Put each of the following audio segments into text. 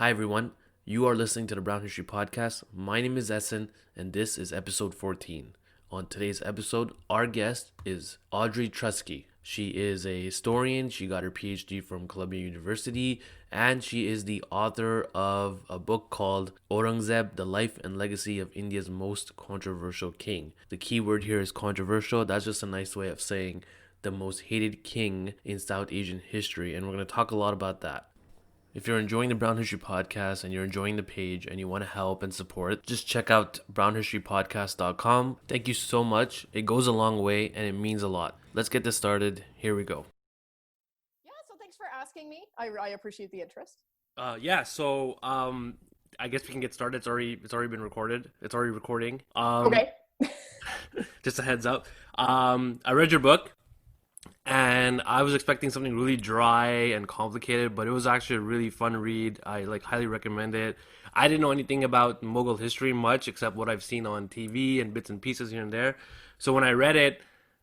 Hi everyone, you are listening to the Brown History Podcast. My name is Essen, and this is episode 14. On today's episode, our guest is Audrey Truschke. She is a historian. She got her PhD from Columbia University, and she is the author of a book called Aurangzeb, The Life and Legacy of India's Most Controversial King. The key word here is controversial. That's just a nice way of saying the most hated king in South Asian history, and we're going to talk a lot about that. If you're enjoying the Brown History Podcast and you're enjoying the page and you want to help and support, just check out brownhistorypodcast.com. Thank you so much. It goes a long way and it means a lot. Let's get this started. Here we go. Yeah, so thanks for asking me. I appreciate the interest. I guess we can get started. It's already been recorded. It's already recording. Okay. Just a heads up. I read your book. And I was expecting something really dry and complicated, but it was actually a really fun read. I highly recommend it. I didn't know anything about Mughal history much except what I've seen on TV and bits and pieces here and there. So when I read it,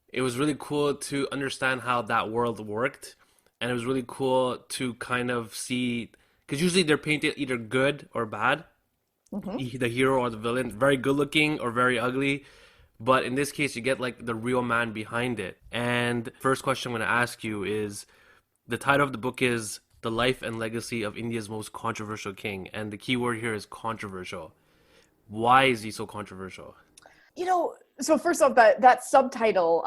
it was really cool to understand how that world worked. And it was really cool to kind of see, because usually they're painted either good or bad, the hero or the villain, very good looking or very ugly. But in this case, you get the real man behind it. And first question I'm going to ask you is, the title of the book is The Life and Legacy of India's Most Controversial King. And the key word here is controversial. Why is he so controversial? So first off, that subtitle,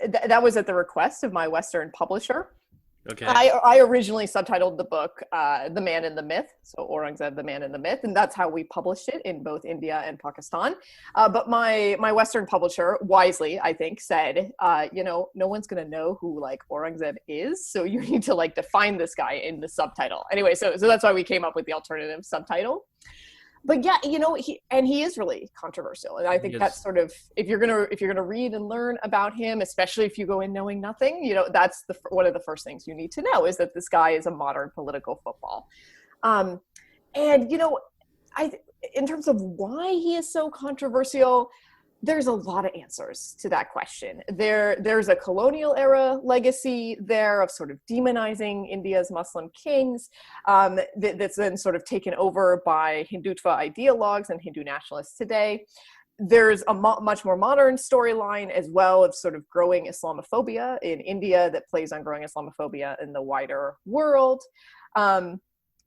that was at the request of my Western publisher. Okay. I originally subtitled the book The Man and the Myth, so Aurangzeb, The Man and the Myth, and that's how we published it in both India and Pakistan. But my Western publisher, wisely, I think, said, no one's going to know who Aurangzeb is, so you need to define this guy in the subtitle. Anyway, so that's why we came up with the alternative subtitle. But yeah, he is really controversial, and I think that's sort of, if you're gonna read and learn about him, especially if you go in knowing nothing, that's one of the first things you need to know is that this guy is a modern political football. And in terms of why he is so controversial, there's a lot of answers to that question. There's a colonial era legacy there of sort of demonizing India's Muslim kings, that's then sort of taken over by Hindutva ideologues and Hindu nationalists today. There's a much more modern storyline as well of sort of growing Islamophobia in India that plays on growing Islamophobia in the wider world. And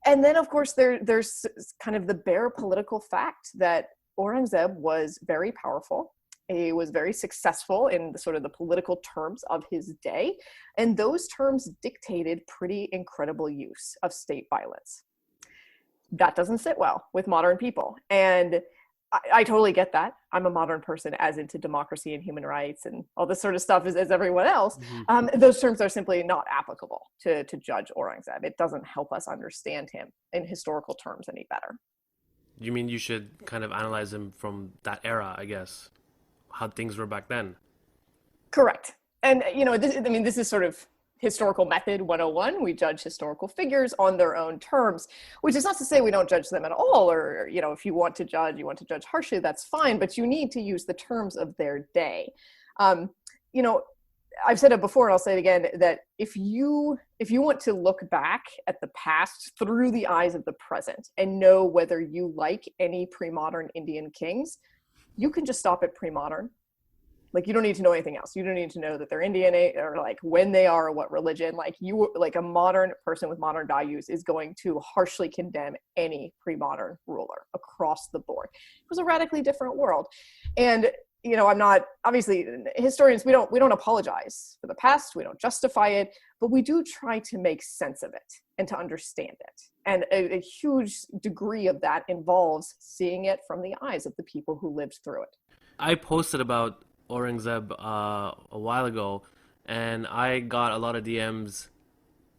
then, of course, there's kind of the bare political fact that Aurangzeb was very powerful. He was very successful in the political terms of his day, and those terms dictated pretty incredible use of state violence. That doesn't sit well with modern people, and I totally get that. I'm a modern person, as into democracy and human rights and all this sort of stuff as everyone else. Those terms are simply not applicable to judge Aurangzeb. It doesn't help us understand him in historical terms any better. You mean you should kind of analyze him from that era, I guess, how things were back then? Correct. And, this is sort of historical method 101. We judge historical figures on their own terms, which is not to say we don't judge them at all, or, if you want to judge harshly, that's fine, but you need to use the terms of their day. I've said it before and I'll say it again, that if you want to look back at the past through the eyes of the present and know whether you like any pre-modern Indian kings, you can just stop at pre-modern. You don't need to know anything else. You don't need to know that they're Indian or when they are or what religion. A modern person with modern values is going to harshly condemn any pre-modern ruler across the board. It was a radically different world. And I'm not, obviously, historians, we don't apologize for the past, we don't justify it, but we do try to make sense of it and to understand it. And a huge degree of that involves seeing it from the eyes of the people who lived through it. I posted about Aurangzeb a while ago, and I got a lot of DMs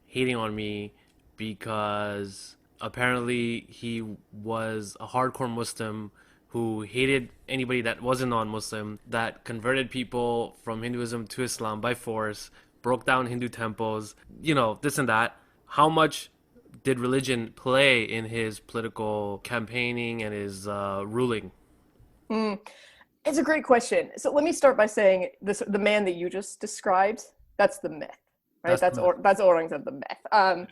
hating on me because apparently he was a hardcore Muslim who hated anybody that wasn't non-Muslim, that converted people from Hinduism to Islam by force, broke down Hindu temples, this and that. How much did religion play in his political campaigning and his ruling? It's a great question. So let me start by saying the man that you just described, that's the myth, right? That's Aurangzeb, the myth.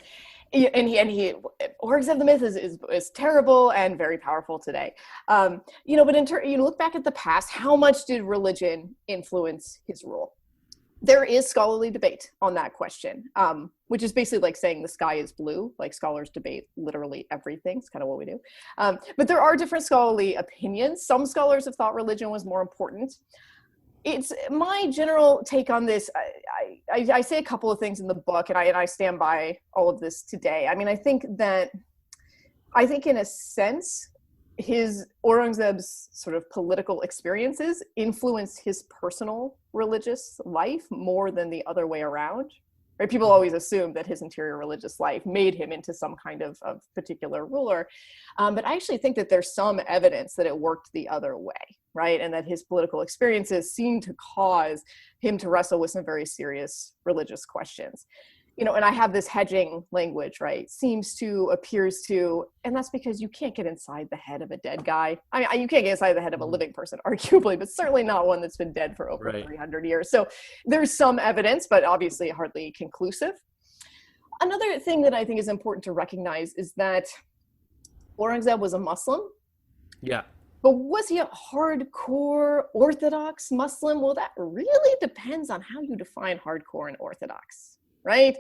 Aurangzeb the myth is terrible and very powerful today. But you look back at the past, how much did religion influence his rule? There is scholarly debate on that question, which is basically like saying the sky is blue. Like, scholars debate literally everything. It's kind of what we do. But there are different scholarly opinions. Some scholars have thought religion was more important. It's my general take on this. I say a couple of things in the book, and I stand by all of this today. I mean, I think in a sense, Aurangzeb's sort of political experiences influenced his personal religious life more than the other way around. Right? People always assume that his interior religious life made him into some kind of particular ruler. But I actually think that there's some evidence that it worked the other way, right? And that his political experiences seemed to cause him to wrestle with some very serious religious questions. And I have this hedging language, right? Appears to, and that's because you can't get inside the head of a dead guy. I mean, you can't get inside the head of a living person, arguably, but certainly not one that's been dead for over 300 years. So there's some evidence, but obviously hardly conclusive. Another thing that I think is important to recognize is that Aurangzeb was a Muslim. Yeah. But was he a hardcore Orthodox Muslim? Well, that really depends on how you define hardcore and Orthodox. Right?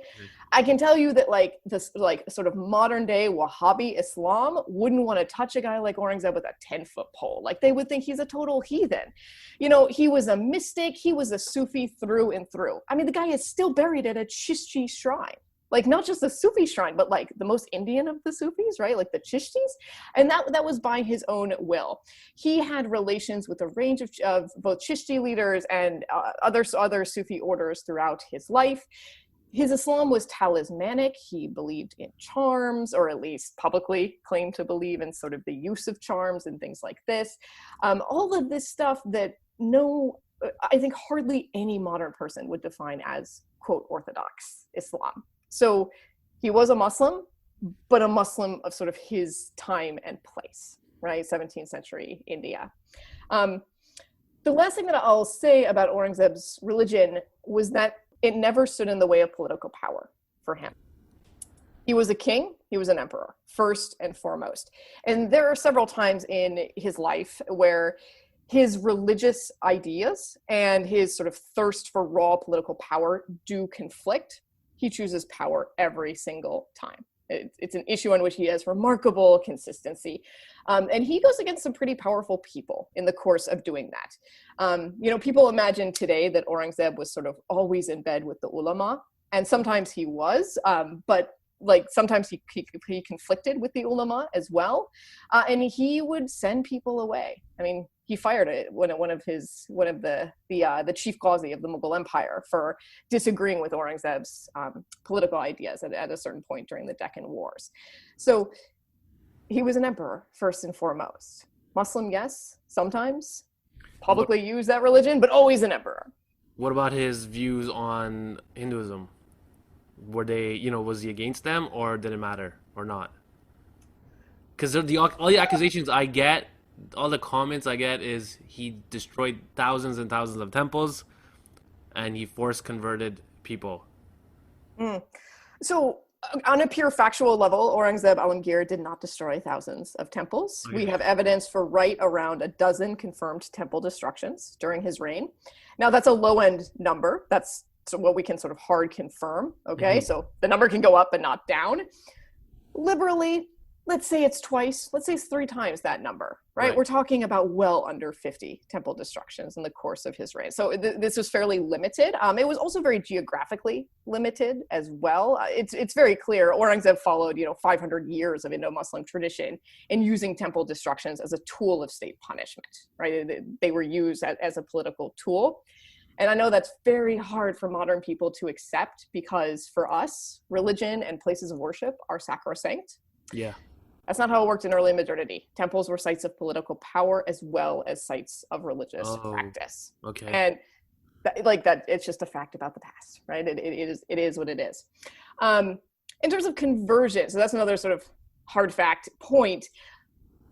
I can tell you that this sort of modern day Wahhabi Islam wouldn't want to touch a guy like Aurangzeb with a 10-foot pole. Like, they would think he's a total heathen. He was a mystic. He was a Sufi through and through. I mean, the guy is still buried at a Chishti shrine. Like, not just a Sufi shrine, but like the most Indian of the Sufis, right? Like the Chishtis. And that was by his own will. He had relations with a range of both Chishti leaders and other Sufi orders throughout his life. His Islam was talismanic. He believed in charms, or at least publicly claimed to believe in sort of the use of charms and things like this. All of this stuff that I think hardly any modern person would define as, quote, Orthodox Islam. So he was a Muslim, but a Muslim of sort of his time and place, right? 17th century India. The last thing that I'll say about Aurangzeb's religion was that it never stood in the way of political power for him. He was a king, he was an emperor, first and foremost. And there are several times in his life where his religious ideas and his sort of thirst for raw political power do conflict. He chooses power every single time. It's an issue on which he has remarkable consistency. And he goes against some pretty powerful people in the course of doing that. People imagine today that Aurangzeb was sort of always in bed with the ulama, and sometimes he was, but sometimes he conflicted with the ulama as well. And he would send people away. I mean, he fired one of the chief Ghazi of the Mughal Empire for disagreeing with Aurangzeb's political ideas at a certain point during the Deccan Wars. So he was an emperor first and foremost. Muslim, yes, sometimes publicly use that religion, but always an emperor. What about his views on Hinduism? Were they, was he against them, or did it matter or not? Because all the accusations I get, all the comments I get is he destroyed thousands and thousands of temples and he force converted people. So on a pure factual level, Aurangzeb Alamgir did not destroy thousands of temples. Okay. We have evidence for right around a dozen confirmed temple destructions during his reign. Now, that's a low-end number. That's what we can sort of hard confirm, okay? Mm-hmm. So the number can go up but not down. Liberally, let's say it's twice, let's say it's 3 times that number, right? We're talking about well under 50 temple destructions in the course of his reign. So this was fairly limited. It was also very geographically limited as well. It's very clear Aurangzeb followed, 500 years of Indo-Muslim tradition in using temple destructions as a tool of state punishment, right? They were used as a political tool. And I know that's very hard for modern people to accept because for us, religion and places of worship are sacrosanct. Yeah. That's not how it worked in early modernity. Temples were sites of political power as well as sites of religious practice. Okay. And that, it's just a fact about the past, right? It is what it is. In terms of conversion, so that's another sort of hard fact point.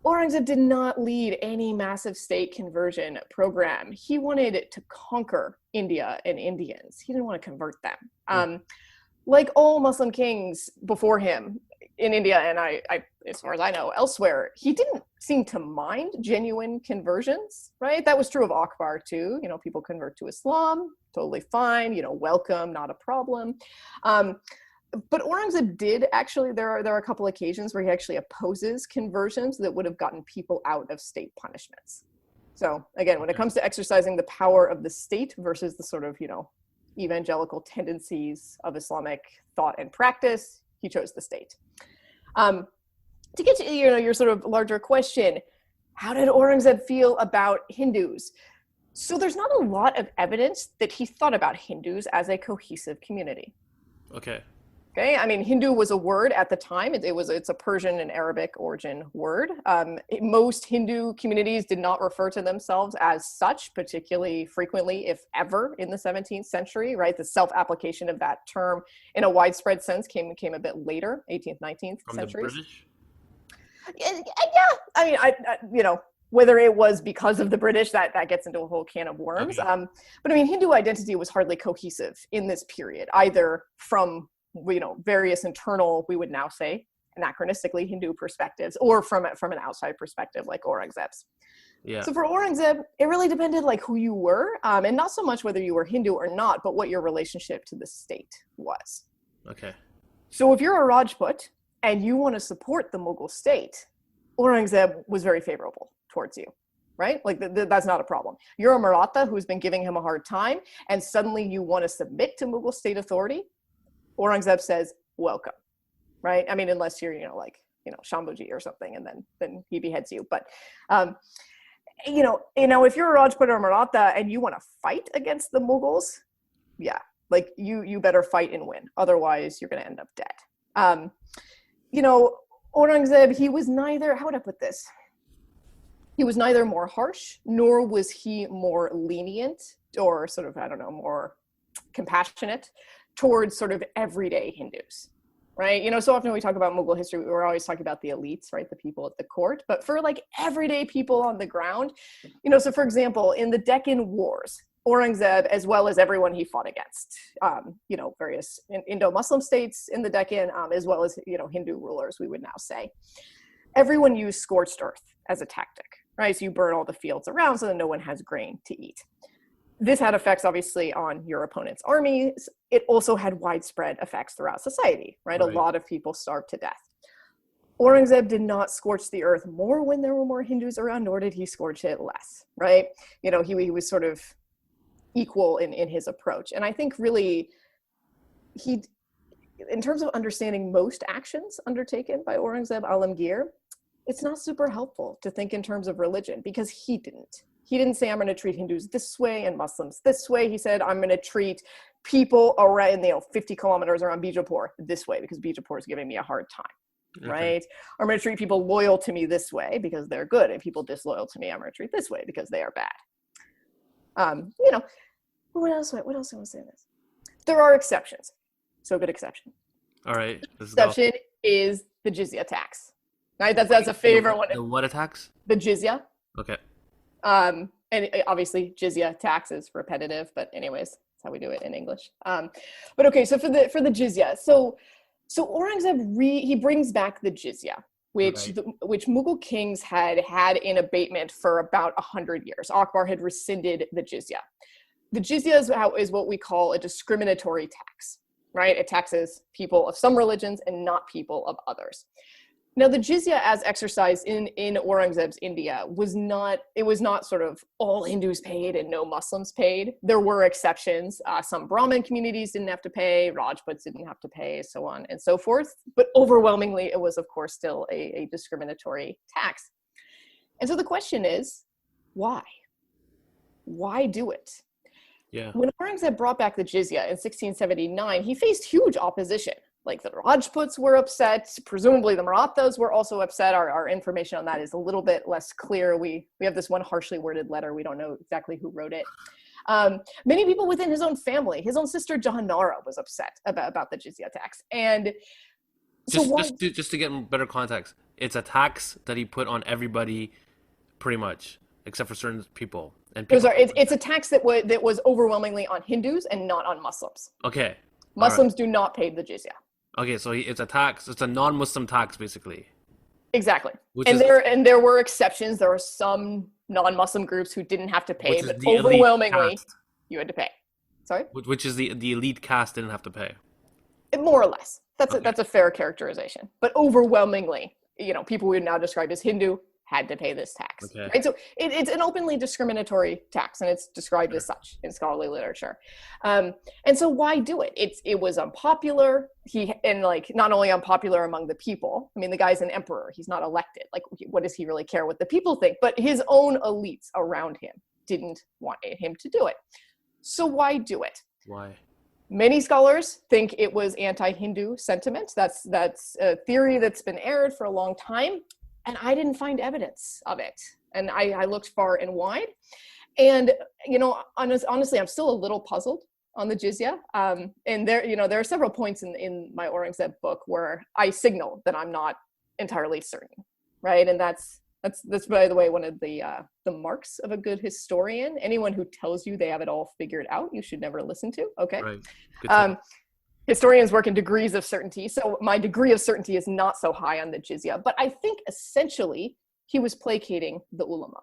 Aurangzeb did not lead any massive state conversion program. He wanted to conquer India and Indians. He didn't want to convert them. like all Muslim kings before him in India, and as far as I know, elsewhere, he didn't seem to mind genuine conversions, right? That was true of Akbar too. You know, people convert to Islam, totally fine. You know, welcome, not a problem. But Aurangzeb did actually. There are a couple occasions where he actually opposes conversions that would have gotten people out of state punishments. So again, when it comes to exercising the power of the state versus the sort of, you know, evangelical tendencies of Islamic thought and practice, he chose the state. To get to, you know, your sort of larger question, how did Aurangzeb feel about Hindus? So there's not a lot of evidence that he thought about Hindus as a cohesive community. Okay. Okay, I mean, Hindu was a word at the time. It's a Persian and Arabic origin word. Most Hindu communities did not refer to themselves as such, particularly frequently, if ever, in the 17th century, right? The self-application of that term in a widespread sense came a bit later, 18th, 19th centuries. From the British? Yeah, I mean, I you know, whether it was because of the British, that gets into a whole can of worms. Okay. But I mean, Hindu identity was hardly cohesive in this period, either from, you know, various internal, we would now say anachronistically, Hindu perspectives, or from an outside perspective like Aurangzeb's. Yeah. So for Aurangzeb, it really depended like who you were, and not so much whether you were Hindu or not, but what your relationship to the state was. Okay. So if you're a Rajput and you want to support the Mughal state, Aurangzeb was very favorable towards you, right? Like that's not a problem. You're a Maratha who's been giving him a hard time, and suddenly you want to submit to Mughal state authority. Aurangzeb says, welcome, right? I mean, unless you're, you know, like, you know, Shambhuji or something, and then he beheads you. But, you know, if you're a Rajput or Maratha and you want to fight against the Mughals, yeah, like you better fight and win. Otherwise, you're going to end up dead. You know, Aurangzeb, he was neither, how would I put this? He was neither more harsh, nor was he more lenient or sort of, I don't know, more compassionate towards sort of everyday Hindus, right? You know, so often when we talk about Mughal history, we're always talking about the elites, right? The people at the court, but for like everyday people on the ground, you know, so for example, in the Deccan Wars, Aurangzeb, as well as everyone he fought against, you know, various Indo-Muslim states in the Deccan, as well as, you know, Hindu rulers, we would now say, everyone used scorched earth as a tactic, right? So you burn all the fields around so that no one has grain to eat. This had effects, obviously, on your opponent's armies. It also had widespread effects throughout society, right? A lot of people starved to death. Aurangzeb did not scorch the earth more when there were more Hindus around, nor did he scorch it less, right? You know, he was sort of equal in his approach. And I think really, in terms of understanding most actions undertaken by Aurangzeb Alamgir, it's not super helpful to think in terms of religion, because he didn't. He didn't say, I'm going to treat Hindus this way and Muslims this way. He said, I'm going to treat people around, 50 kilometers around Bijapur this way, because Bijapur is giving me a hard time, right? I'm going to treat people loyal to me this way because they're good, and people disloyal to me, I'm going to treat this way because they are bad. You know, what else do I want to say in this? There are exceptions. So good exception. All right. Exception is the jizya tax. Right? That's a favorite one. The what attacks? The jizya. Okay. And obviously jizya tax is repetitive, but anyways, that's how we do it in English. But okay, so for the jizya, so Aurangzeb he brings back the jizya, which Mughal kings had in abatement for about 100 years. Akbar had rescinded the jizya. The jizya is what we call a discriminatory tax, right? It taxes people of some religions and not people of others. Now, the jizya as exercised in Aurangzeb's India was not sort of all Hindus paid and no Muslims paid. There were exceptions. Some Brahmin communities didn't have to pay, Rajputs didn't have to pay, so on and so forth. But overwhelmingly, it was, of course, still a discriminatory tax. And so the question is, why? Why do it? Yeah. When Aurangzeb brought back the jizya in 1679, he faced huge opposition. Like the Rajputs were upset. Presumably the Marathas were also upset. Our information on that is a little bit less clear. We have this one harshly worded letter. We don't know exactly who wrote it. Many people within his own family, his own sister Jahanara was upset about the jizya tax. And so just to get better context, it's a tax that he put on everybody, pretty much, except for certain people. And people it's a tax that was overwhelmingly on Hindus and not on Muslims. Okay. All right. Muslims do not pay the jizya. Okay, so it's a tax. It's a non-Muslim tax, basically, Exactly. which And is there were exceptions. There were some non-Muslim groups who didn't have to pay, which is but the elite overwhelmingly caste. you had to pay. Sorry? Which is the elite caste didn't have to pay. More or less. Okay. That's a fair characterization. But overwhelmingly, people we would now describe as Hindu had to pay this tax. Okay. Right? So it's an openly discriminatory tax, and it's described as such in scholarly literature. And so why do it? It was unpopular. Not only unpopular among the people. I mean, the guy's an emperor. He's not elected. Like, what does he really care what the people think? But his own elites around him didn't want him to do it. So why do it? Why? Many scholars think it was anti-Hindu sentiment. That's a theory that's been aired for a long time, and I didn't find evidence of it. And I looked far and wide. And, honestly, I'm still a little puzzled on the jizya. And there are several points in my Aurangzeb book where I signal that I'm not entirely certain, right? And that's by the way one of the marks of a good historian. Anyone who tells you they have it all figured out, you should never listen to. Okay. Right. Good Historians work in degrees of certainty, so my degree of certainty is not so high on the jizya. But I think essentially he was placating the ulama,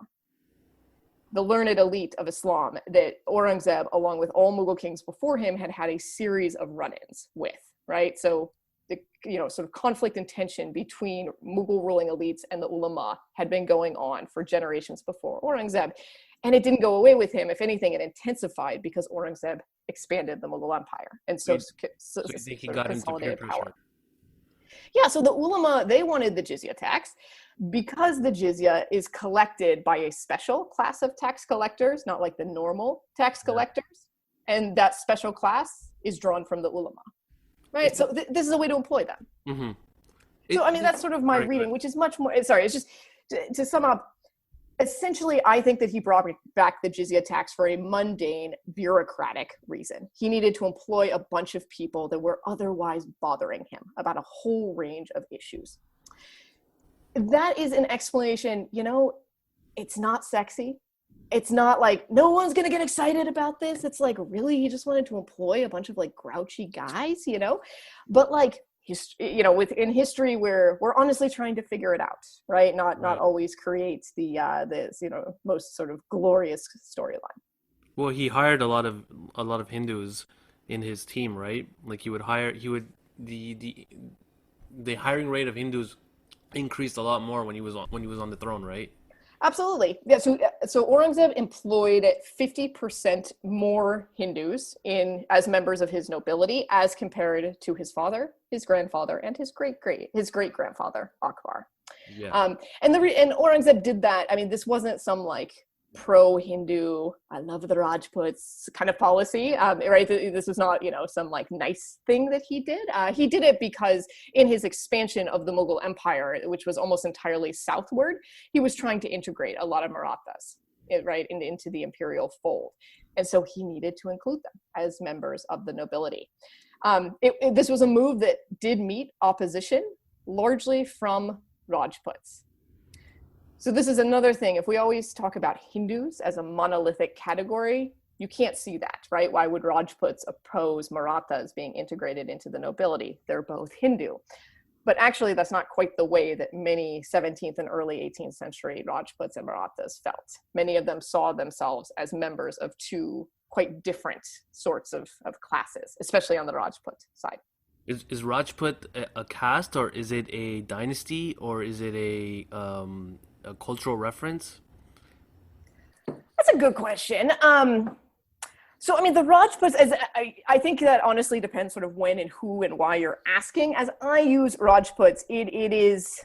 the learned elite of Islam that Aurangzeb, along with all Mughal kings before him, had a series of run-ins with. Right. So the sort of conflict and tension between Mughal ruling elites and the ulama had been going on for generations before Aurangzeb. And it didn't go away with him. If anything, it intensified because Aurangzeb expanded the Mughal Empire. And so you think he got into peer pressure? power. Yeah, so the ulama, they wanted the jizya tax because the jizya is collected by a special class of tax collectors, not like the normal tax collectors. And that special class is drawn from the ulama. Right, so this is a way to employ them. Mm-hmm. So, I mean, that's sort of my reading, which is much more, sorry, it's just, to sum up, essentially, I think that he brought back the jizya tax for a mundane, bureaucratic reason. He needed to employ a bunch of people that were otherwise bothering him about a whole range of issues. That is an explanation, it's not sexy. It's not like, no one's going to get excited about this. It's like, really, he just wanted to employ a bunch of like grouchy guys, But like, within history, we're honestly trying to figure it out, right? Not always create the most sort of glorious storyline. Well, he hired a lot of Hindus in his team, right? Like the hiring rate of Hindus increased a lot more when he was on the throne, right? Absolutely. Yeah. So Aurangzeb employed 50% more Hindus as members of his nobility as compared to his father, his grandfather, and his great grandfather Akbar. Yeah. And Aurangzeb did that. I mean, this wasn't some like pro-Hindu, I love the Rajputs kind of policy, right? This was not, some like nice thing that he did. He did it because in his expansion of the Mughal Empire, which was almost entirely southward, he was trying to integrate a lot of Marathas, right, into the imperial fold. And so he needed to include them as members of the nobility. This was a move that did meet opposition, largely from Rajputs. So this is another thing. If we always talk about Hindus as a monolithic category, you can't see that, right? Why would Rajputs oppose Marathas being integrated into the nobility? They're both Hindu. But actually, that's not quite the way that many 17th and early 18th century Rajputs and Marathas felt. Many of them saw themselves as members of two quite different sorts of classes, especially on the Rajput side. Is Rajput a caste, or is it a dynasty, or is it a cultural reference? That's a good question. So, I mean, the Rajputs, I think that honestly depends sort of when and who and why you're asking. As I use Rajputs, it is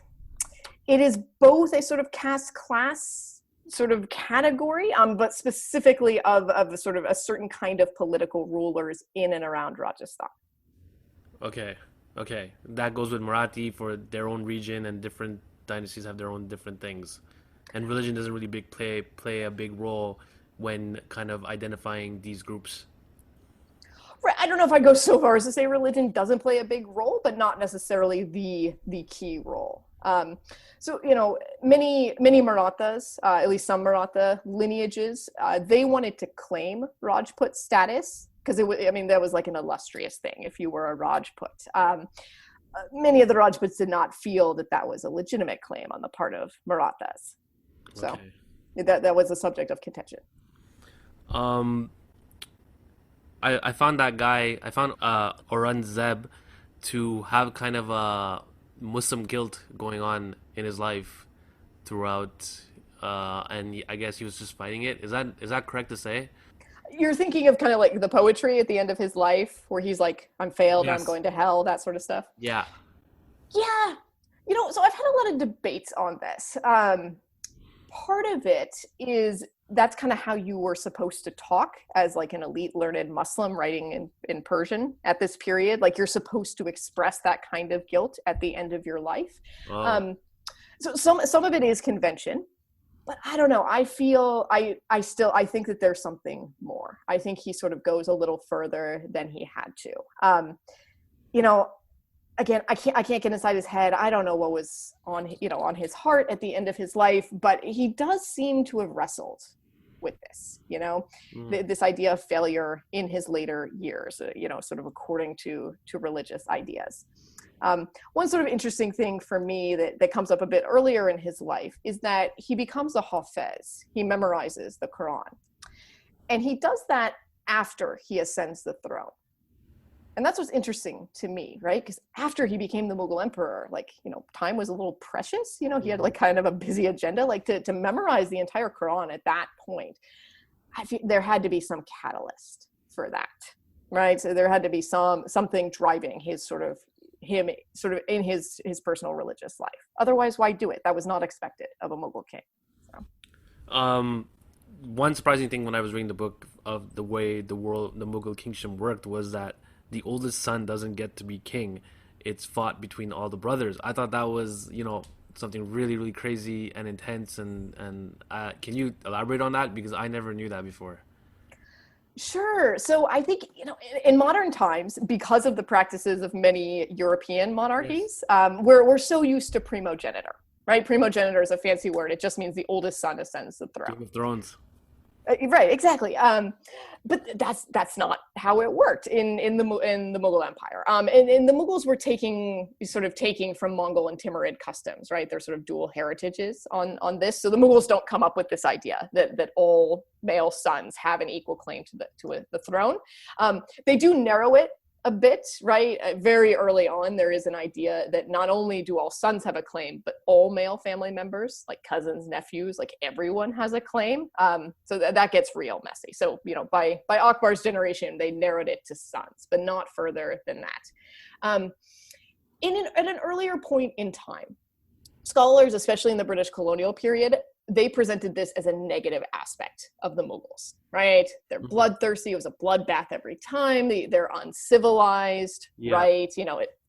both a sort of caste class sort of category, but specifically of a sort of a certain kind of political rulers in and around Rajasthan. Okay. That goes with Marathi for their own region, and different dynasties have their own different things. And religion doesn't really play a big role when kind of identifying these groups. Right. I don't know if I go so far as to say religion doesn't play a big role, but not necessarily the key role. So, many Marathas, at least some Maratha lineages, they wanted to claim Rajput status because I mean, that was like an illustrious thing if you were a Rajput. Many of the Rajputs did not feel that that was a legitimate claim on the part of Marathas. So Okay. that was a subject of contention. Um, I found that guy. I found Aurangzeb to have kind of a Muslim guilt going on in his life throughout, and I guess he was just fighting it. Is that correct to say? You're thinking of kind of like the poetry at the end of his life where he's like, I'm failed, I'm Yes. going to hell, that sort of stuff. Yeah. Yeah. So I've had a lot of debates on this. Part of it is that's kind of how you were supposed to talk as like an elite learned Muslim writing in Persian at this period. Like you're supposed to express that kind of guilt at the end of your life. Oh. Um, so some of it is convention, but I don't know. I think that there's something more. I think he sort of goes a little further than he had to. You know, Again, I can't get inside his head. I don't know what was on his heart at the end of his life, but he does seem to have wrestled with this, Mm. this idea of failure in his later years, sort of according to religious ideas. One sort of interesting thing for me that comes up a bit earlier in his life is that he becomes a hafiz. He memorizes the Quran. And he does that after he ascends the throne. And that's what's interesting to me, right? Because after he became the Mughal emperor, time was a little precious. He had like kind of a busy agenda, like to memorize the entire Quran at that point. I feel there had to be some catalyst for that, right? So there had to be something driving him sort of in his personal religious life. Otherwise, why do it? That was not expected of a Mughal king. So. One surprising thing when I was reading the book of the way the Mughal kingdom worked was that the oldest son doesn't get to be king. It's fought between all the brothers. I thought that was, something really, really crazy and intense. And can you elaborate on that? Because I never knew that before. Sure. So I think, in modern times, because of the practices of many European Yes. monarchies, we're so used to primogeniture, right? Primogeniture is a fancy word. It just means the oldest son ascends the throne. Game of Thrones. Right, exactly. But that's not how it worked in the Mughal Empire. And the Mughals were taking from Mongol and Timurid customs, right? They're sort of dual heritages on this. So the Mughals don't come up with this idea that all male sons have an equal claim to the throne. They do narrow it a bit, right? Very early on, there is an idea that not only do all sons have a claim, but all male family members, like cousins, nephews, like everyone has a claim. So that gets real messy. So, by Akbar's generation, they narrowed it to sons, but not further than that. At an earlier point in time, scholars, especially in the British colonial period, they presented this as a negative aspect of the Mughals, right? They're Hmm. bloodthirsty. It was a bloodbath every time. They're uncivilized, Yeah. right?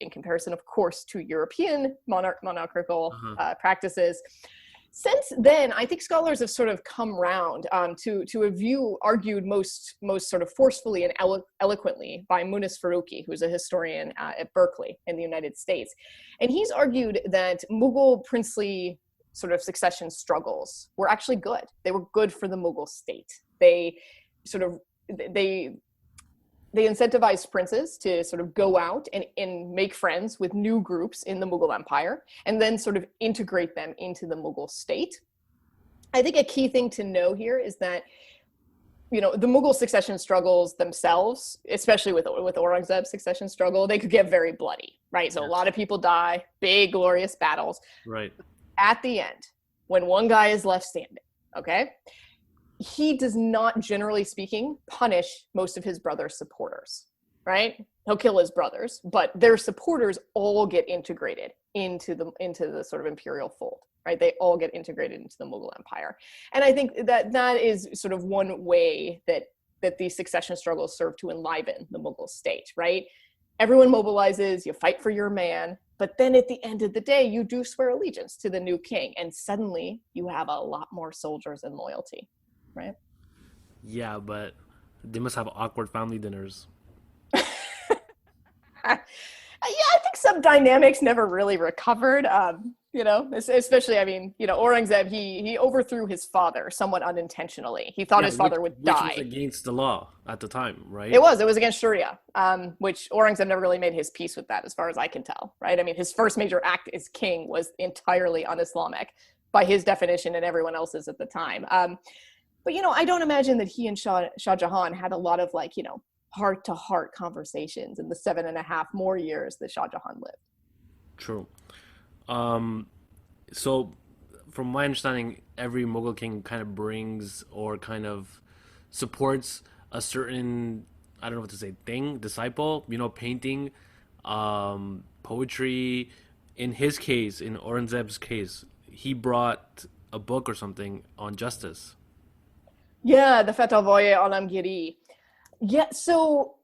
In comparison, of course, to European monarchical Uh-huh. practices. Since then, I think scholars have sort of come round to a view argued most sort of forcefully and eloquently by Munis Faruqi, who's a historian at Berkeley in the United States. And he's argued that Mughal princely sort of succession struggles were actually good. They were good for the Mughal state. They incentivized princes to sort of go out and make friends with new groups in the Mughal Empire and then sort of integrate them into the Mughal state. I think a key thing to know here is that, the Mughal succession struggles themselves, especially with Aurangzeb's succession struggle, they could get very bloody, right? So a lot of people die, big, glorious battles. Right. At the end, when one guy is left standing, okay, he does not, generally speaking, punish most of his brother's supporters, right? He'll kill his brothers, but their supporters all get integrated into the sort of imperial fold, right? They all get integrated into the Mughal Empire. And I think that is sort of one way that these succession struggles serve to enliven the Mughal state, right? Everyone mobilizes, you fight for your man, but then at the end of the day, you do swear allegiance to the new king, and suddenly you have a lot more soldiers and loyalty, right? Yeah, but they must have awkward family dinners. Yeah, I think some dynamics never really recovered. Especially, I mean, Aurangzeb, he overthrew his father somewhat unintentionally. He thought Yeah, his father would which was die. against the law at the time, It right? was. It was against Sharia, which Aurangzeb never really made his peace with that, as far as I can tell, right? I mean, his first major act as king was entirely un-Islamic by his definition and everyone else's at the time. But, I don't imagine that he and Shah Jahan had a lot of, like, heart-to-heart conversations in the 7.5 more years that Shah Jahan lived. True. Um, so, from my understanding, every Mughal king kind of brings or kind of supports a certain, I don't know what to say, thing, disciple, painting, poetry. In his case, in Aurangzeb's case, he brought a book or something on justice. Yeah, the Fatavoye Alamgiri. Yeah, so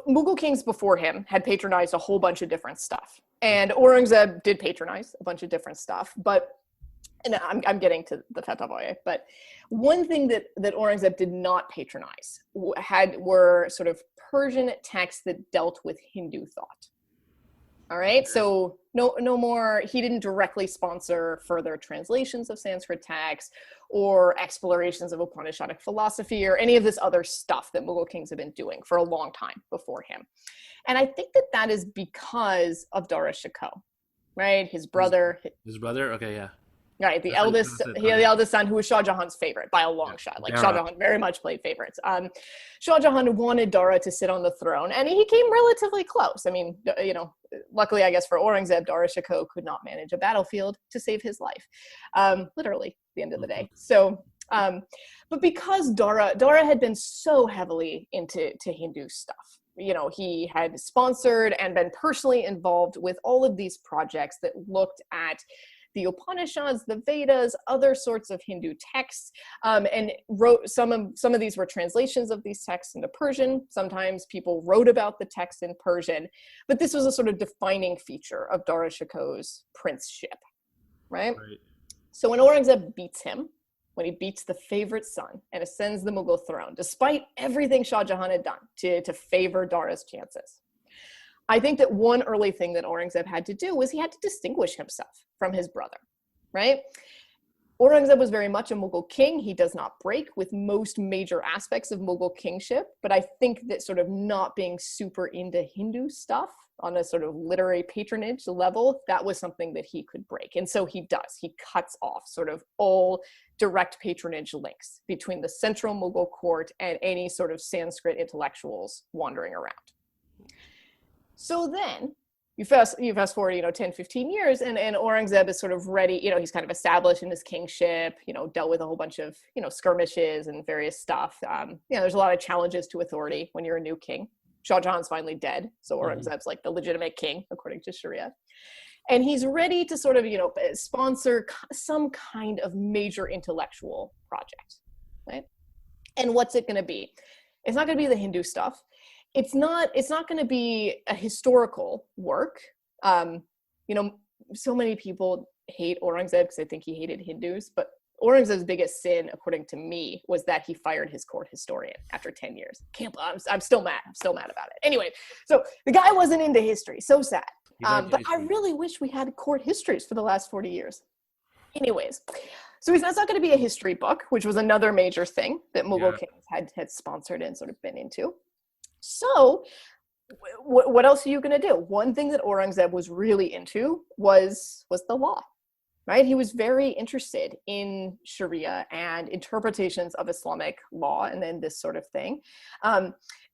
Mughal kings before him had patronized a whole bunch of different stuff. And Aurangzeb did patronize a bunch of different stuff, but and I'm getting to the Fatavoye, but one thing that Aurangzeb did not patronize were sort of Persian texts that dealt with Hindu thought. All right, so no more. He didn't directly sponsor further translations of Sanskrit texts or explorations of Upanishadic philosophy or any of this other stuff that Mughal kings have been doing for a long time before him. And I think that is because of Dara Shikoh, right? His brother. His brother? Okay, yeah. Right, the That's how you eldest, pronounce it. the eldest son, who was Shah Jahan's favorite by a Yeah. long shot. Like Shah Dara. Jahan very much played favorites. Shah Jahan wanted Dara to sit on the throne, and he came relatively close. I mean, luckily, I guess for Aurangzeb, Dara Shikoh could not manage a battlefield to save his life, literally at the end of the day. So, but because Dara had been so heavily into Hindu stuff. He had sponsored and been personally involved with all of these projects that looked at the Upanishads, the Vedas, other sorts of Hindu texts, and wrote some of these were translations of these texts into Persian. Sometimes people wrote about the text in Persian, but this was a sort of defining feature of Dara Shikoh's princeship, right? So when Aurangzeb beats him, when he beats the favorite son and ascends the Mughal throne, despite everything Shah Jahan had done to favor Dara's chances, I think that one early thing that Aurangzeb had to do was he had to distinguish himself from his brother, right? Aurangzeb was very much a Mughal king. He does not break with most major aspects of Mughal kingship, but I think that sort of not being super into Hindu stuff on a sort of literary patronage level, that was something that he could break. And so he does. He cuts off sort of all direct patronage links between the central Mughal court and any sort of Sanskrit intellectuals wandering around. So then you fast forward, 10, 15 years, and Aurangzeb is sort of ready, he's kind of established in his kingship, dealt with a whole bunch of, skirmishes and various stuff. There's a lot of challenges to authority when you're a new king. Shah Jahan's finally dead, so Aurangzeb's like the legitimate king, according to Sharia. And he's ready to sort of, sponsor some kind of major intellectual project, right? And what's it going to be? It's not going to be the Hindu stuff. It's not going to be a historical work. So many people hate Aurangzeb because they think he hated Hindus, but Aurangzeb's biggest sin, according to me, was that he fired his court historian after 10 years. I'm still mad. I'm still mad about it. Anyway, so the guy wasn't into history. So sad. But I really wish we had court histories for the last 40 years. Anyways, so that's not going to be a history book, which was another major thing that Mughal kings had sponsored and sort of been into. So what else are you going to do? One thing that Aurangzeb was really into was the law, right? He was very interested in Sharia and interpretations of Islamic law and then this sort of thing.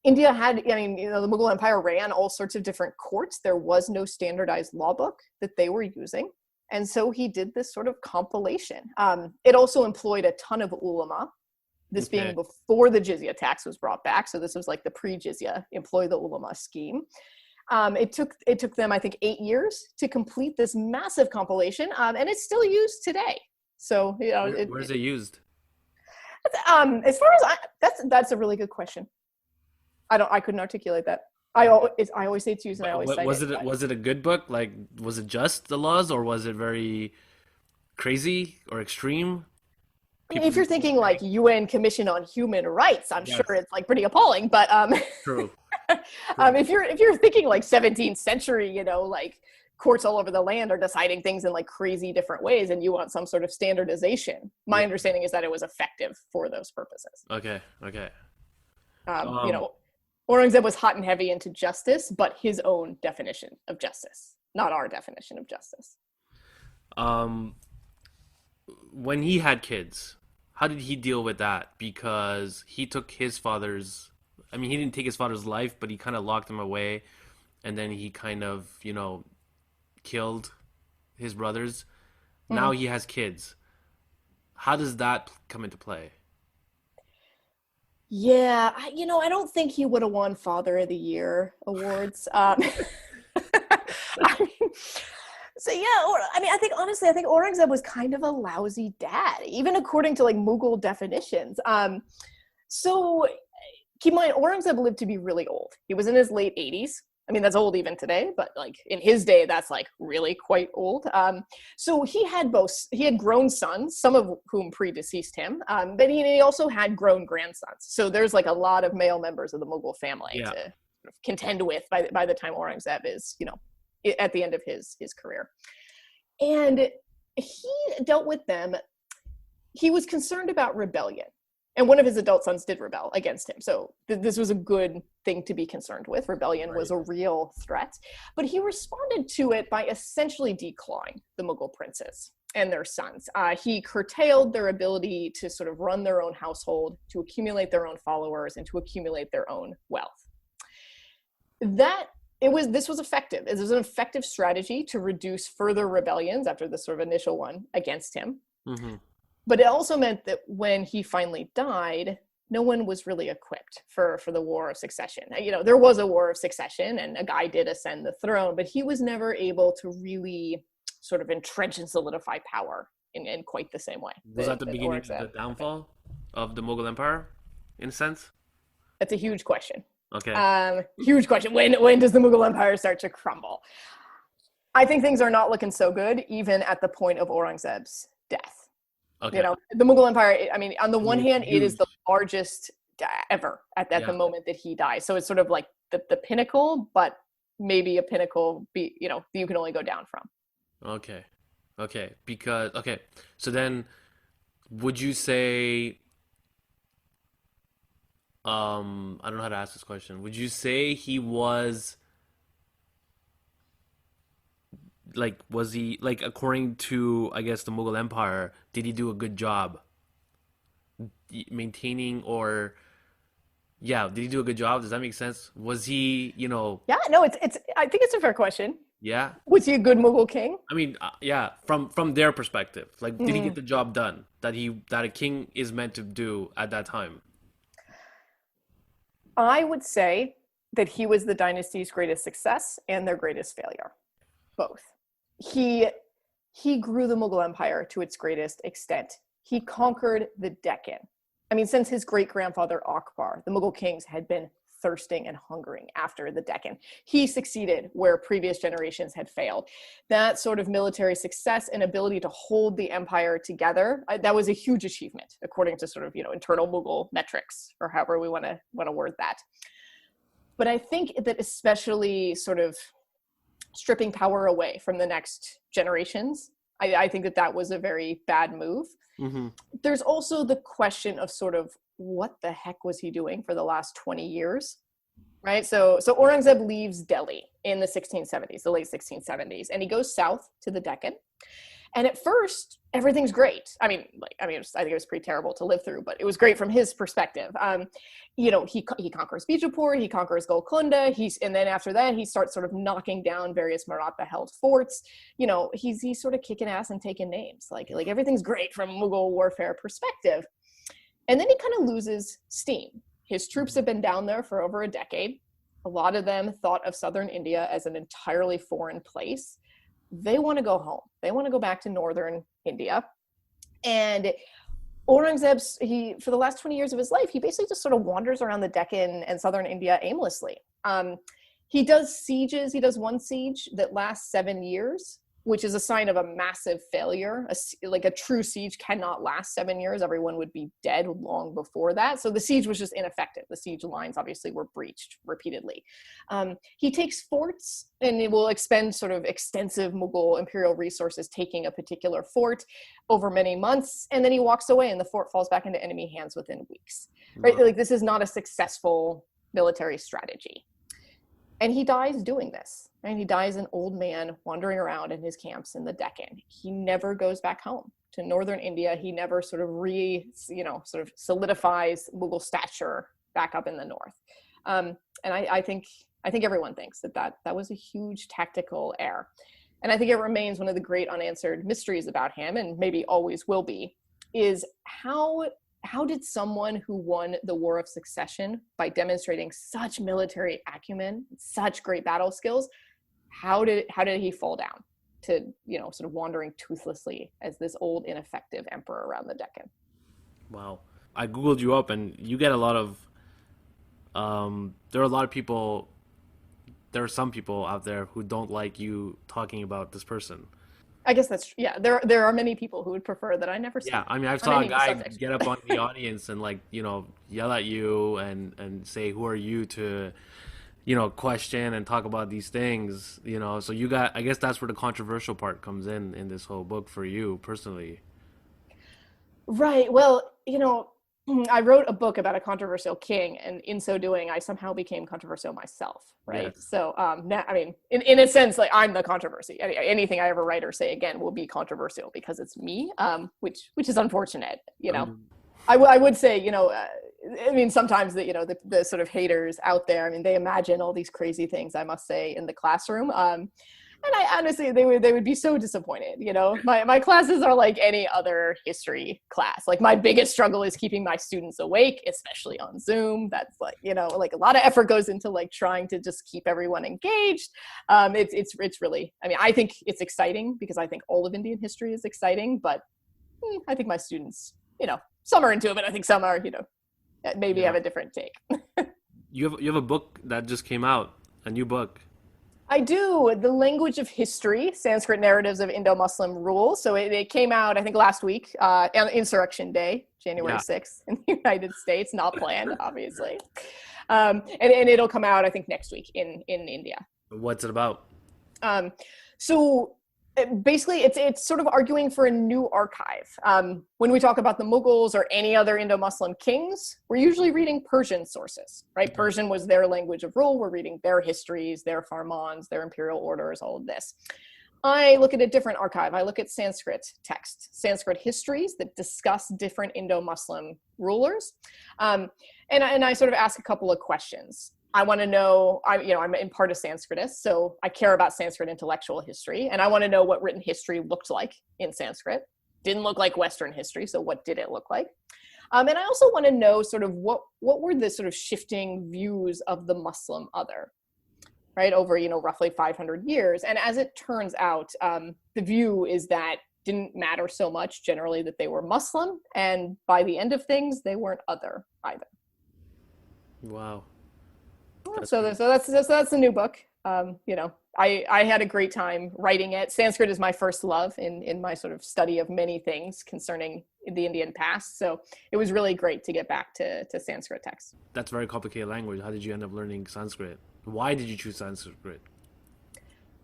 India had, the Mughal Empire ran all sorts of different courts. There was no standardized law book that they were using. And so he did this sort of compilation. It also employed a ton of ulama. This being before the jizya tax was brought back. So this was like the pre-jizya, employ the ulama scheme. It took them, I think, 8 years to complete this massive compilation, and it's still used today. So, where is it used? As far as that's a really good question. I couldn't articulate that. I always say it's used, and I always cite it. Was it a good book? Like, was it just the laws, or was it very crazy or extreme? I mean, if you're thinking like UN Commission on Human Rights, I'm sure it's like pretty appalling. But True. if you're thinking like 17th century, like courts all over the land are deciding things in like crazy different ways, and you want some sort of standardization. My Yeah. understanding is that it was effective for those purposes. Okay. Okay. You Um, know, Aurangzeb was hot and heavy into justice, but his own definition of justice, not our definition of justice. um, when he had kids, how did he deal with that? Because he took his father's, I mean, he didn't take his father's life, but he kind of locked him away, and then he kind of, killed his brothers. Now Mm. he has kids. How does that come into play? Yeah, I don't think he would have won Father of the Year awards. I mean, so yeah, I mean, I think honestly, I think Aurangzeb was kind of a lousy dad, even according to like Mughal definitions. So keep in mind, Aurangzeb lived to be really old. He was in his late 80s. I mean, that's old even today, but like in his day, that's like really quite old. So he had grown sons, some of whom predeceased him, but he also had grown grandsons. So there's like a lot of male members of the Mughal family Yeah. to contend with by the time Aurangzeb is, at the end of his career. And he dealt with them. He was concerned about rebellion. And one of his adult sons did rebel against him. So this was a good thing to be concerned with. Rebellion was Right. a real threat. But he responded to it by essentially declawing the Mughal princes and their sons. He curtailed their ability to sort of run their own household, to accumulate their own followers, and to accumulate their own wealth. This was effective. It was an effective strategy to reduce further rebellions after the sort of initial one against him. Hmm. But it also meant that when he finally died, no one was really equipped for the War of Succession. There was a War of Succession, and a guy did ascend the throne, but he was never able to really sort of entrench and solidify power in quite the same way Was that the that beginning of the Aurangzeb. downfall of the Mughal Empire, in a sense? That's a huge question. Okay. Huge question. When does the Mughal Empire start to crumble? I think things are not looking so good, even at the point of Aurangzeb's death. Okay. The Mughal Empire, I mean, on the one It's hand, it is huge. the largest ever at the Yeah. moment that he dies. So it's sort of like the pinnacle, but maybe a pinnacle you can only go down from. Okay. Okay. Because okay. So then would you say I don't know how to ask this question. Would you say he was was he like according to I guess the Mughal Empire, did he do a good job maintaining or yeah, did he do a good job? Does that make sense? Was he, Yeah, no, it's I think it's a fair question. yeah? Was he a good Mughal king? I mean, yeah, from their perspective, like, did he get Mm. the job done that a king is meant to do at that time? I would say that he was the dynasty's greatest success and their greatest failure. Both. He grew the Mughal Empire to its greatest extent. He conquered the Deccan. I mean, since his great-grandfather Akbar, the Mughal kings had been thirsting and hungering after the Deccan. He succeeded where previous generations had failed. That sort of military success and ability to hold the empire together, that was a huge achievement, according to sort of, internal Mughal metrics, or however we want to word that. But I think that especially sort of stripping power away from the next generations, I think that was a very bad move. Hmm. There's also the question of sort of what the heck was he doing for the last 20 years, right? So Aurangzeb leaves Delhi in the 1670s, the late 1670s, and he goes south to the Deccan. And at first, everything's great. I think it was pretty terrible to live through, but it was great from his perspective. He conquers Bijapur, he conquers Golconda, and then after that, he starts sort of knocking down various Maratha-held forts. He's sort of kicking ass and taking names. Like everything's great from Mughal warfare perspective. And then he kind of loses steam. His troops have been down there for over a decade. A lot of them thought of southern India as an entirely foreign place. They want to go home. They want to go back to northern India. And Aurangzeb, for the last 20 years of his life, he basically just sort of wanders around the Deccan and southern India aimlessly. He does sieges. He does one siege that lasts 7 years. which is a sign of a massive failure. Like a true siege cannot last 7 years. Everyone would be dead long before that. So the siege was just ineffective. The siege lines obviously were breached repeatedly. He takes forts, and it will expend sort of extensive Mughal imperial resources taking a particular fort over many months, and then he walks away and the fort falls back into enemy hands within weeks. Right? Like, this is not a successful military strategy. And he dies doing this, and he dies an old man wandering around in his camps in the Deccan. He never goes back home to northern India. He never sort of sort of solidifies Mughal stature back up in the north. And I think everyone thinks that was a huge tactical error. And I think it remains one of the great unanswered mysteries about him, and maybe always will be, is how did someone who won the War of Succession by demonstrating such military acumen, such great battle skills, how did he fall down to, sort of wandering toothlessly as this old ineffective emperor around the Deccan? Wow. I Googled you up, and you get a lot of, there are a lot of people, there are some people out there who don't like you talking about this person. I guess that's, yeah, there are many people who would prefer that I never speak. Yeah, I mean, I saw a guy get up on the audience and yell at you and say, "Who are you to, question and talk about these things?" So I guess that's where the controversial part comes in this whole book for you personally. Right. Well, I wrote a book about a controversial king, and in so doing, I somehow became controversial myself, right? Yes. So, now, I mean, in a sense, like, I'm the controversy. Anything I ever write or say again will be controversial because it's me, which is unfortunate, I would say, I mean, sometimes the sort of haters out there, I mean, they imagine all these crazy things, I must say, in the classroom. And I honestly, they would be so disappointed. My classes are like any other history class. Like, my biggest struggle is keeping my students awake, especially on Zoom. That's like a lot of effort goes into like trying to just keep everyone engaged. It's really, I mean, I think it's exciting because I think all of Indian history is exciting, but I think my students, some are into it, but I think some are, maybe have a different take. You have a book that just came out, a new book. I do. The Language of History, Sanskrit Narratives of Indo-Muslim Rule. So it came out, I think, last week, on Insurrection Day, January 6th in the United States. Not planned, obviously. And it'll come out, I think, next week in India. What's it about? So basically, it's sort of arguing for a new archive. When we talk about the Mughals or any other Indo-Muslim kings, we're usually reading Persian sources, right? Persian was their language of rule. We're reading their histories, their farmans, their imperial orders, all of this. I look at a different archive. I look at Sanskrit texts, Sanskrit histories that discuss different Indo-Muslim rulers. And I sort of ask a couple of questions. I want to know, I'm in part a Sanskritist, so I care about Sanskrit intellectual history, and I want to know what written history looked like in Sanskrit. Didn't look like Western history, so what did it look like? And I also want to know sort of what were the sort of shifting views of the Muslim other, right, over, roughly 500 years. And as it turns out, the view is that didn't matter so much generally that they were Muslim, and by the end of things, they weren't other either. Wow. So that's the new book. I had a great time writing it. Sanskrit is my first love in my sort of study of many things concerning the Indian past. So it was really great to get back to Sanskrit texts. That's a very complicated language. How did you end up learning Sanskrit? Why did you choose Sanskrit?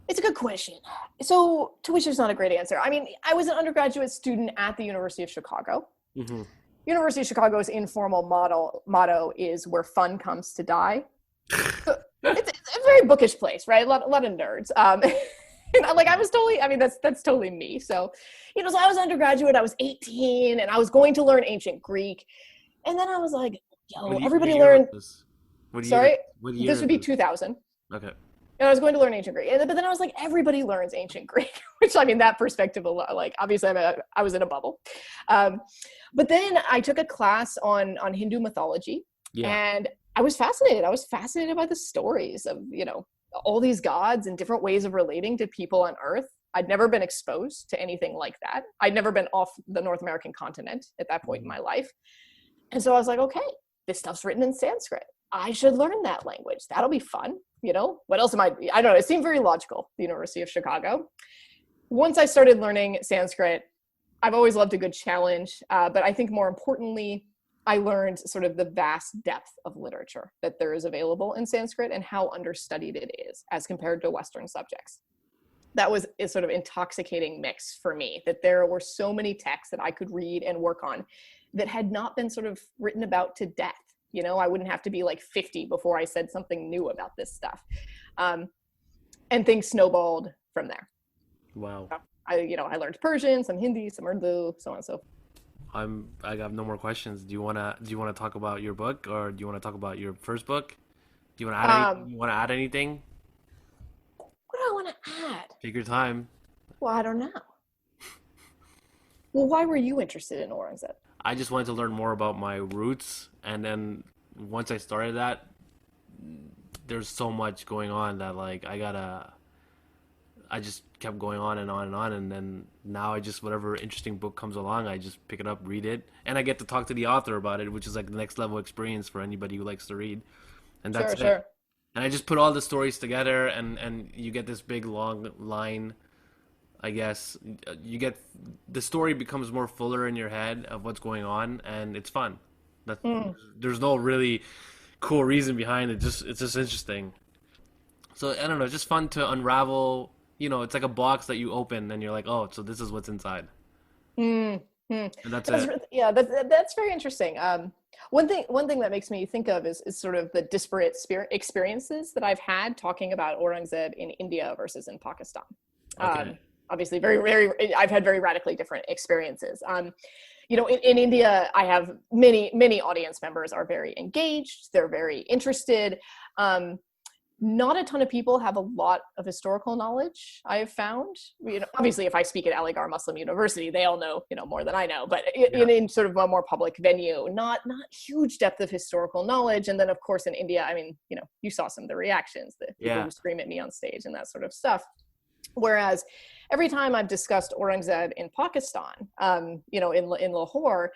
It's a good question. So, to which there's not a great answer. I mean, I was an undergraduate student at the University of Chicago. Mm-hmm. University of Chicago's informal motto is "Where fun comes to die." So it's a very bookish place, right? A lot of nerds. I was totally, I mean, that's totally me. So, so I was undergraduate, I was 18, and I was going to learn ancient Greek. And then I was like, everybody learned. Sorry? This would be 2000. Okay. And I was going to learn ancient Greek. But then I was like, everybody learns ancient Greek, which, I mean, that perspective, like, obviously I was in a bubble. But then I took a class on Hindu mythology. Yeah. And I was fascinated. I was fascinated by the stories of, all these gods and different ways of relating to people on Earth. I'd never been exposed to anything like that. I'd never been off the North American continent at that point in my life. And so I was like, okay, this stuff's written in Sanskrit. I should learn that language. That'll be fun. What else I don't know. It seemed very logical, the University of Chicago. once I started learning Sanskrit, I've always loved a good challenge, but I think more importantly, I learned sort of the vast depth of literature that there is available in Sanskrit and how understudied it is as compared to Western subjects. That was a sort of intoxicating mix for me, that there were so many texts that I could read and work on that had not been sort of written about to death. You know, I wouldn't have to be like 50 before I said something new about this stuff. And things snowballed from there. Wow. I learned Persian, some Hindi, some Urdu, so on and so forth. I have no more questions. Do you wanna talk about your book, or do you wanna talk about your first book? Do you wanna add Um, you wanna add anything? what do I want to add? Take your time. Well, I don't know. Well, why were you interested in Aurangzeb? I just wanted to learn more about my roots, and then once I started that, there's so much going on that like I just kept going on and on and on, and then now I just whatever interesting book comes along, I just pick it up, read it, and I get to talk to the author about it, which is like the next level experience for anybody who likes to read, and that's Sure, it. sure. And I just put all the stories together, and you get this big long line. I guess you get the story becomes more fuller in your head of what's going on, and it's fun. That Mm. there's no really cool reason behind it. Just it's just interesting. So I don't know, it's just fun to unravel. It's like a box that you open, and you're like, oh, so this is what's inside, Mm. Mm. and that's it. Yeah, that's very interesting. One thing that makes me think of is sort of the disparate experiences that I've had talking about Aurangzeb in India versus in Pakistan. Um, Okay. Obviously, I've had very radically different experiences. In India, I have many audience members are very engaged. They're very interested. Um, Not a ton of people have a lot of historical knowledge, I have found. Obviously, if I speak at Aligarh Muslim University, they all know, more than I know, but Yeah. in sort of a more public venue, not huge depth of historical knowledge. And then, of course, in India, I mean, you saw some of the reactions, the people Yeah. who scream at me on stage and that sort of stuff. Whereas every time I've discussed Aurangzeb in Pakistan, in Lahore,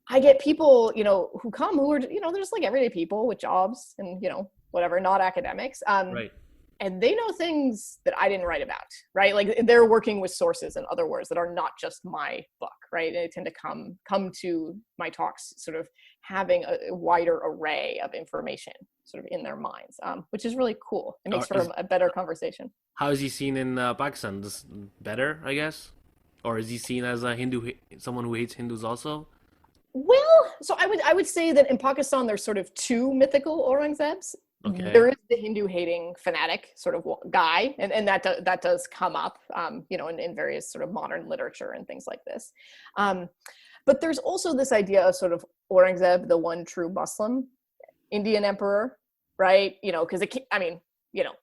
I get people, who come who are, they're just like everyday people with jobs and, whatever, not academics. Right. And they know things that I didn't write about, right? Like they're working with sources, in other words, that are not just my book, right? They tend to come to my talks sort of having a wider array of information sort of in their minds, which is really cool. It makes Or for is a better conversation. How is he seen in Pakistan? This better, I guess, or is he seen as a someone who hates Hindus also? Well, so I would say that in Pakistan there's sort of two mythical Aurangzebs. Okay. There is the Hindu hating fanatic sort of guy, and that does come up, in various sort of modern literature and things like this. Um, but there's also this idea of sort of Aurangzeb, the one true Muslim Indian emperor, right? Because I mean, you know,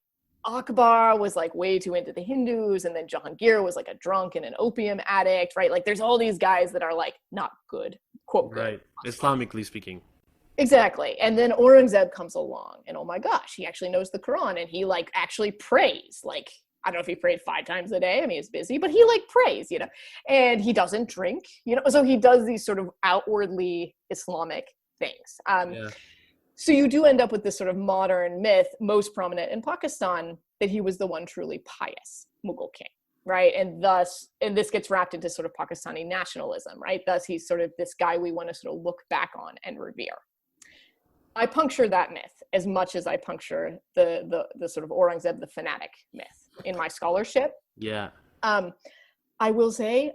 Akbar was like way too into the Hindus, and then Jahangir was like a drunk and an opium addict, right? Like there's all these guys that are like not good, quote good. Right. Islamically speaking. Exactly. And then Aurangzeb comes along, and oh my gosh, he actually knows the Quran, and he like actually prays. Like, I don't know if he prayed 5 times a day. I mean, he's busy, but he like prays, and he doesn't drink, so he does these sort of outwardly Islamic things. Yeah. So you do end up with this sort of modern myth, most prominent in Pakistan, that he was the one truly pious Mughal king, right? And this gets wrapped into sort of Pakistani nationalism, right? Thus, he's sort of this guy we want to sort of look back on and revere. I puncture that myth as much as I puncture the sort of Aurangzeb the fanatic myth in my scholarship. Yeah. Um, I will say,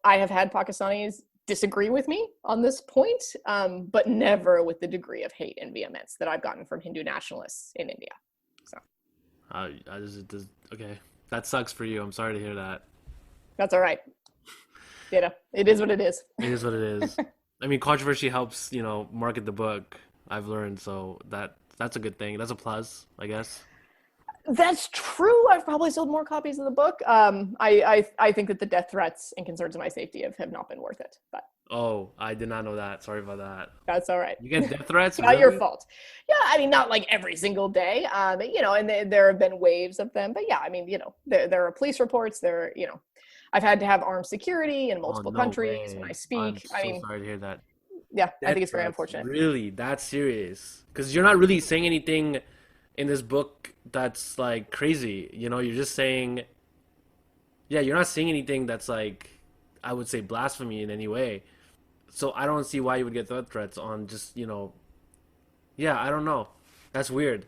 I have had Pakistanis disagree with me on this point, but never with the degree of hate and vehemence that I've gotten from Hindu nationalists in India. So Okay. That sucks for you. I'm sorry to hear that. that's all right. It is what it is. It is what it is. I mean, controversy helps, market the book. I've learned, so that's a good thing. That's a plus, I guess. That's true. I've probably sold more copies of the book. I think that the death threats and concerns of my safety have not been worth it, but Oh, I did not know that. Sorry about that. that's all right. You get death threats, Not your really? fault. Yeah, I mean, not like every single day, and there have been waves of them, but yeah, I mean, there are police reports, I've had to have armed security in Oh, multiple no countries when I way. I'm speak. I so mean, sorry to hear that. yeah, I Death think it's very threats, unfortunate. really? That's serious? Because you're not really saying anything in this book that's like crazy. You're just saying Yeah, you're not saying anything that's like, I would say, blasphemy in any way. So I don't see why you would get death threats on just, yeah, I don't know. That's weird.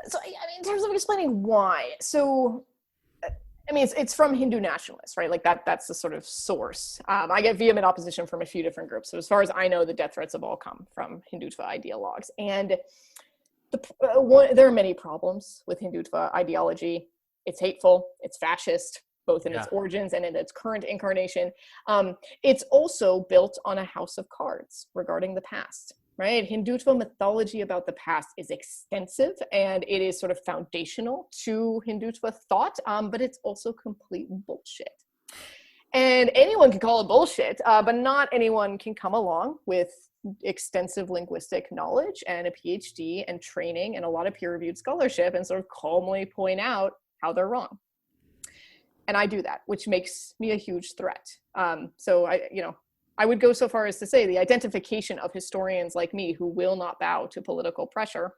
So I mean, in terms of explaining why, so I mean, it's from Hindu nationalists, right? Like that's the sort of source. I get vehement opposition from a few different groups. So as far as I know, the death threats have all come from Hindutva ideologues. And there are many problems with Hindutva ideology. It's hateful, it's fascist, both in its Yeah. origins and in its current incarnation. It's also built on a house of cards regarding the past, right? Hindutva mythology about the past is extensive and it is sort of foundational to Hindutva thought, but it's also complete bullshit. And anyone can call it bullshit, but not anyone can come along with extensive linguistic knowledge and a PhD and training and a lot of peer-reviewed scholarship and sort of calmly point out how they're wrong. And I do that, which makes me a huge threat. So I would go so far as to say the identification of historians like me who will not bow to political pressure,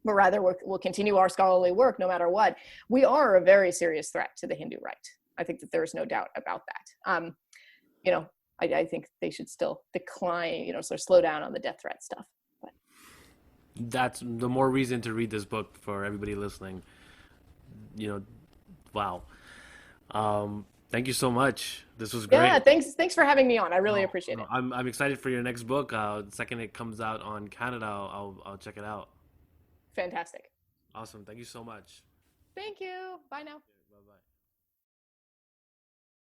but rather will continue our scholarly work no matter what. We are a very serious threat to the Hindu right. I think that there's no doubt about that. I think they should still decline, sort of slow down on the death threat stuff. But That's the more reason to read this book for everybody listening. You know, wow. Thank you so much. This was yeah, great. thanks for having me on. I really No, appreciate no, it. I'm excited for your next book. The second it comes out on Canada, I'll check it out. Fantastic. Awesome. Thank you so much. Thank you. Bye now. Bye bye.